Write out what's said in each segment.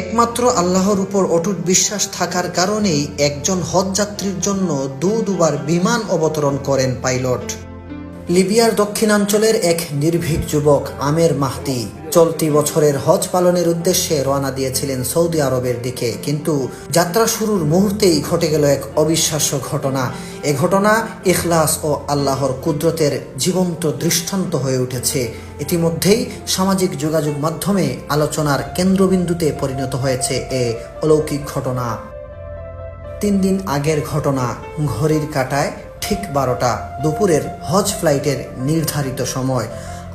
একমাত্র আল্লাহর উপর অটুট বিশ্বাস থাকার কারণেই একজন হজযাত্রীর জন্য দুবার বিমান অবতরণ করেন পাইলট। লিবিয়ার দক্ষিণাঞ্চলের এক নির্ভীক যুবক আমের মাহদি চলতি বছরের হজ পালনের উদ্দেশ্যে রওনা দিয়েছিলেন সৌদি আরবের দিকে, কিন্তু যাত্রা শুরুর মুহূর্তেই ঘটে গেল এক অবিশ্বাস্য ঘটনা। এ ঘটনা ইখলাস ও আল্লাহর কুদরতের জীবন্ত দৃষ্টান্ত হয়ে উঠেছে। ইতিমধ্যেই সামাজিক যোগাযোগ মাধ্যমে আলোচনার কেন্দ্রবিন্দুতে পরিণত হয়েছে এ অলৌকিক ঘটনা। 3 দিন আগের ঘটনা। ঘড়ির কাঁটায় ঠিক 12টা, দুপুরের হজ ফ্লাইটের নির্ধারিত সময়।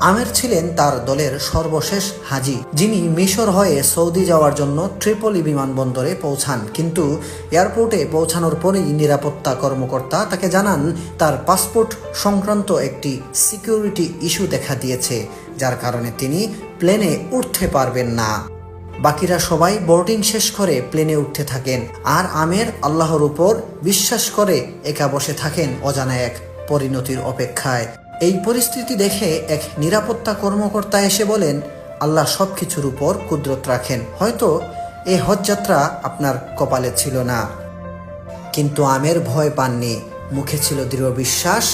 আমের ছিলেন তার দলের সর্বশেষ হাজি, যিনি মিশর হয়ে সৌদি যাওয়ার জন্য ট্রিপলি বিমানবন্দরে পৌঁছান। কিন্তু এয়ারপোর্টে পৌঁছানোর পরেই নিরাপত্তা কর্মকর্তা তাকে জানান তার পাসপোর্ট সংক্রান্ত একটি সিকিউরিটি ইস্যু দেখা দিয়েছে, যার কারণে তিনি প্লেনে উঠতে পারবেন না। বাকিরা সবাই বোর্ডিং শেষ করে প্লেনে উঠতে থাকেন, আর আমের আল্লাহর উপর বিশ্বাস করে একা বসে থাকেন অজানা এক পরিণতির অপেক্ষায়। এই পরিস্থিতি দেখে এক নিরাপত্তা কর্মকর্তা এসে বলেন, আল্লাহ সবকিছুর উপর কুদরত রাখেন, হয়তো এই হজযাত্রা আপনার কপালে ছিল না। কিন্তু আমের ভয় পাননি, মুখে ছিল দৃঢ় বিশ্বাস।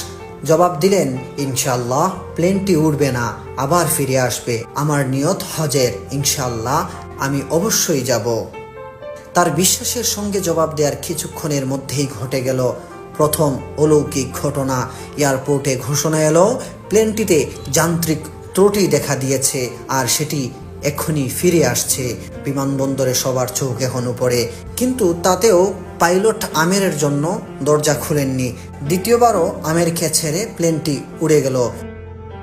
জবাব দিলেন, ইনশাআল্লাহ প্লেনটি উড়বে না, আবার ফিরে আসবে। আমার নিয়ত হজের, ইনশাআল্লাহ আমি অবশ্যই যাব। তার বিশ্বাসের সঙ্গে জবাব দেওয়ার কিছুক্ষণের মধ্যেই ঘটে গেল প্রথম অলৌকিক ঘটনা। এয়ারপোর্টে ঘোষণা এলো প্লেনটিতে যান্ত্রিক ত্রুটি দেখা দিয়েছে, আর সেটি এক্ষুনি ফিরে আসছে। বিমানবন্দরে সবার চোখ এখন উপরে, কিন্তু তাতেও পাইলট আমেরের জন্য দরজা খুলেননি। দ্বিতীয়বারও আমেরকে ছেড়ে প্লেনটি উড়ে গেল।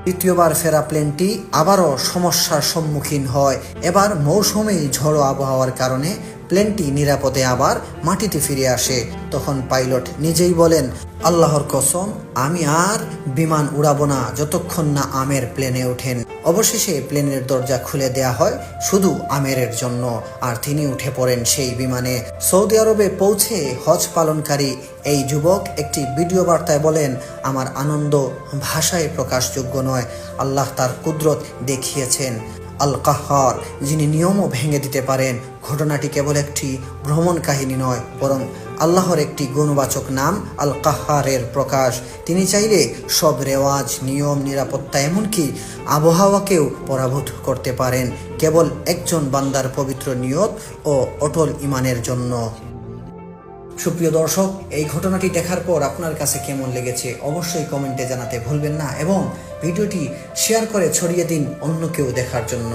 তৃতীয়বার ফেরা প্লেনটি আবারও সমস্যার সম্মুখীন হয়। এবার মৌসুমী ঝড়ো আবহাওয়ার কারণে প্লেনটি নিরাপদে আবার মাটিতে ফিরে আসে। তখন পাইলট নিজেই বলেন, আল্লাহর কসম, আমি আর বিমান উড়াবো না যতক্ষণ না আমের প্লেনে ওঠেন। অবশেষে প্লেনের দরজা খুলে দেয়া হয় শুধু আমেরের জন্য, আর তিনি উঠে পড়েন সেই বিমানে। সৌদি আরবে পৌঁছে হজ পালনকারী এই যুবক একটি ভিডিও বার্তায় বলেন, আমার আনন্দ ভাষায় প্রকাশযোগ্য নয়। আল্লাহ তার কুদরত দেখিয়েছেন। আল কাহ্হার, যিনি নিয়মও ভেঙে দিতে পারেন। ঘটনাটি কেবল একটি ভ্রমণ কাহিনী নয়, বরং আল্লাহর একটি গুণবাচক নাম আল কাহ্হারের প্রকাশ। তিনি চাইলে সব রেওয়াজ, নিয়ম, নিরাপত্তা, এমনকি আবহাওয়াকেও পরাভূত করতে পারেন, কেবল একজন বান্দার পবিত্র নিয়ত ও অটল ঈমানের জন্য। সুপ্রিয় দর্শক, এই ঘটনাটি দেখার পর আপনার কাছে কেমন লেগেছে অবশ্যই কমেন্টে জানাতে ভুলবেন না, এবং ভিডিওটি শেয়ার করে ছড়িয়ে দিন অন্য কেউ দেখার জন্য।